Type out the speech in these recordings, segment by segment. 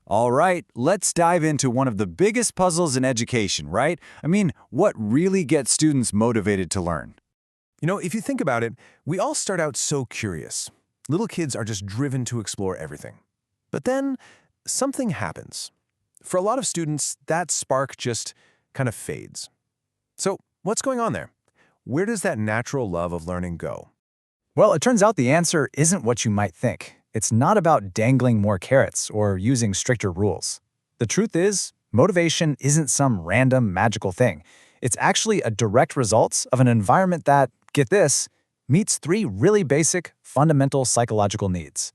All right, let's dive into one of the biggest puzzles in education, right? I mean, what really gets students motivated to learn? If you think about it, we all start out so curious. Little kids are just driven to explore everything. But then something happens. For a lot of students, that spark just kind of fades. So what's going on there? Where does that natural love of learning go? Well, it turns out the answer isn't what you might think. It's not about dangling more carrots or using stricter rules. The truth is, motivation isn't some random magical thing. It's actually a direct result of an environment that, get this, meets three really basic, fundamental psychological needs.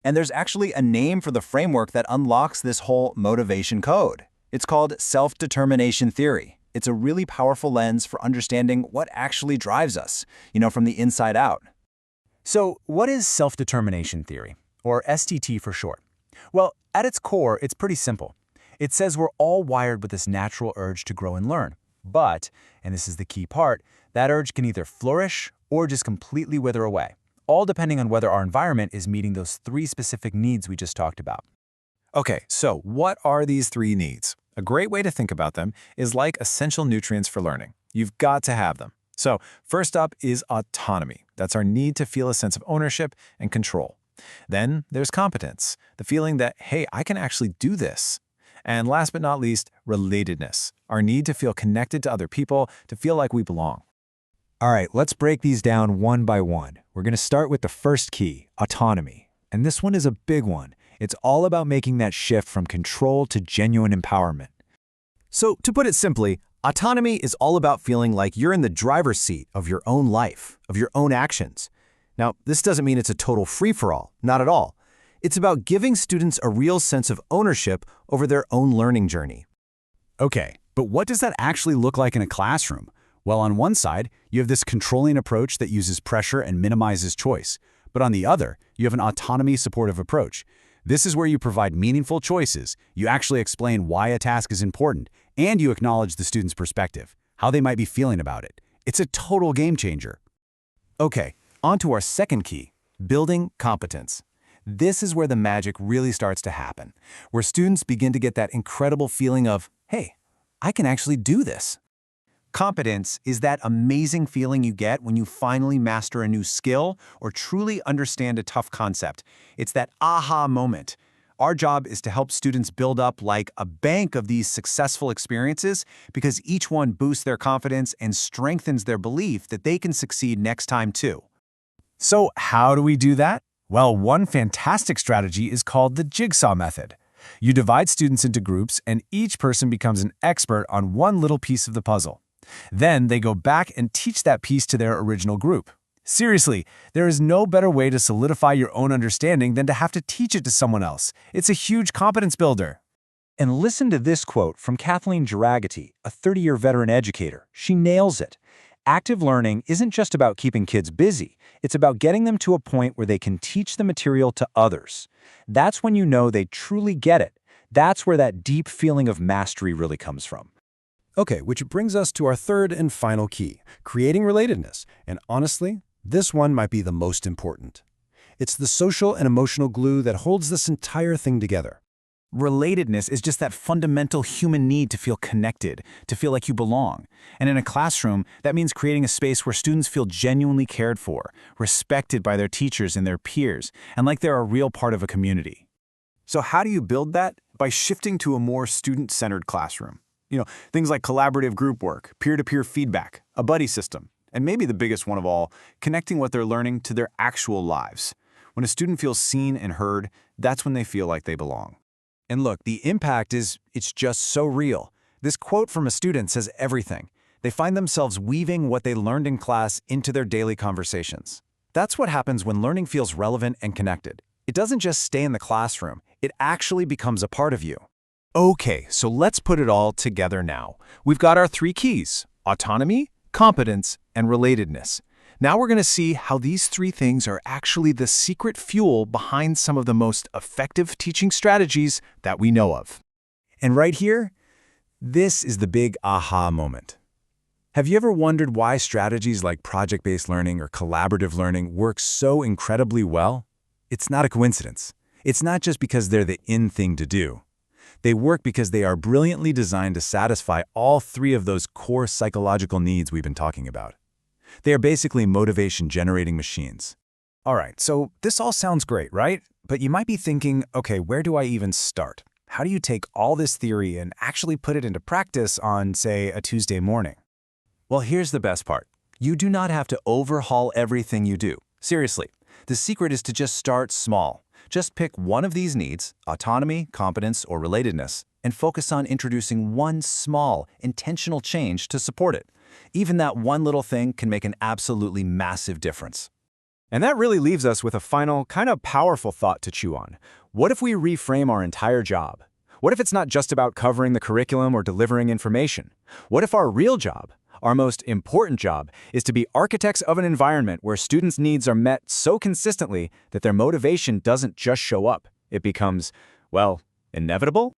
And there's actually a name for the framework that unlocks this whole motivation code. It's called self-determination theory. It's a really powerful lens for understanding what actually drives us, from the inside out. So, what is self-determination theory, or SDT for short? Well, at its core, it's pretty simple. It says we're all wired with this natural urge to grow and learn. But, and this is the key part, that urge can either flourish or just completely wither away, all depending on whether our environment is meeting those three specific needs we just talked about. Okay, so what are these three needs? A great way to think about them is like essential nutrients for learning. You've got to have them. So first up is autonomy. That's our need to feel a sense of ownership and control. Then there's competence, the feeling that, hey, I can actually do this. And last but not least, relatedness, our need to feel connected to other people, to feel like we belong. All right, let's break these down one by one. We're going to start with the first key, autonomy. And this one is a big one. It's all about making that shift from control to genuine empowerment. So, to put it simply, autonomy is all about feeling like you're in the driver's seat of your own life, of your own actions. Now, this doesn't mean it's a total free-for-all, not at all. It's about giving students a real sense of ownership over their own learning journey. Okay, but what does that actually look like in a classroom? Well, on one side, you have this controlling approach that uses pressure and minimizes choice. But on the other, you have an autonomy-supportive approach. This is where you provide meaningful choices, you actually explain why a task is important, and you acknowledge the student's perspective, how they might be feeling about it. It's a total game changer. Okay, on to our second key, building competence. This is where the magic really starts to happen, where students begin to get that incredible feeling of, hey, I can actually do this. Competence is that amazing feeling you get when you finally master a new skill or truly understand a tough concept. It's that aha moment. Our job is to help students build up like a bank of these successful experiences because each one boosts their confidence and strengthens their belief that they can succeed next time too. So, how do we do that? Well, one fantastic strategy is called the jigsaw method. You divide students into groups, and each person becomes an expert on one little piece of the puzzle. Then they go back and teach that piece to their original group. Seriously, there is no better way to solidify your own understanding than to have to teach it to someone else. It's a huge competence builder. And listen to this quote from Kathleen Jaragati, a 30-year veteran educator. She nails it. Active learning isn't just about keeping kids busy. It's about getting them to a point where they can teach the material to others. That's when you know they truly get it. That's where that deep feeling of mastery really comes from. Okay, which brings us to our third and final key, creating relatedness. And honestly, this one might be the most important. It's the social and emotional glue that holds this entire thing together. Relatedness is just that fundamental human need to feel connected, to feel like you belong. And in a classroom, that means creating a space where students feel genuinely cared for, respected by their teachers and their peers, and like they're a real part of a community. So how do you build that? By shifting to a more student-centered classroom. Things like collaborative group work, peer-to-peer feedback, a buddy system, and maybe the biggest one of all, connecting what they're learning to their actual lives. When a student feels seen and heard, that's when they feel like they belong. And look, the impact it's just so real. This quote from a student says everything. They find themselves weaving what they learned in class into their daily conversations. That's what happens when learning feels relevant and connected. It doesn't just stay in the classroom, it actually becomes a part of you. Okay, so let's put it all together now. We've got our three keys: autonomy, competence, and relatedness. Now we're going to see how these three things are actually the secret fuel behind some of the most effective teaching strategies that we know of. And right here, this is the big aha moment. Have you ever wondered why strategies like project-based learning or collaborative learning work so incredibly well? It's not a coincidence. It's not just because they're the in thing to do. They work because they are brilliantly designed to satisfy all three of those core psychological needs we've been talking about. They are basically motivation-generating machines. All right, so this all sounds great, right? But you might be thinking, okay, where do I even start? How do you take all this theory and actually put it into practice on, say, a Tuesday morning? Well, here's the best part. You do not have to overhaul everything you do. Seriously, the secret is to just start small. Just pick one of these needs, autonomy, competence, or relatedness, and focus on introducing one small, intentional change to support it. Even that one little thing can make an absolutely massive difference. And that really leaves us with a final, kind of powerful thought to chew on. What if we reframe our entire job? What if it's not just about covering the curriculum or delivering information? What if our real job, our most important job, is to be architects of an environment where students' needs are met so consistently that their motivation doesn't just show up. It becomes, well, inevitable?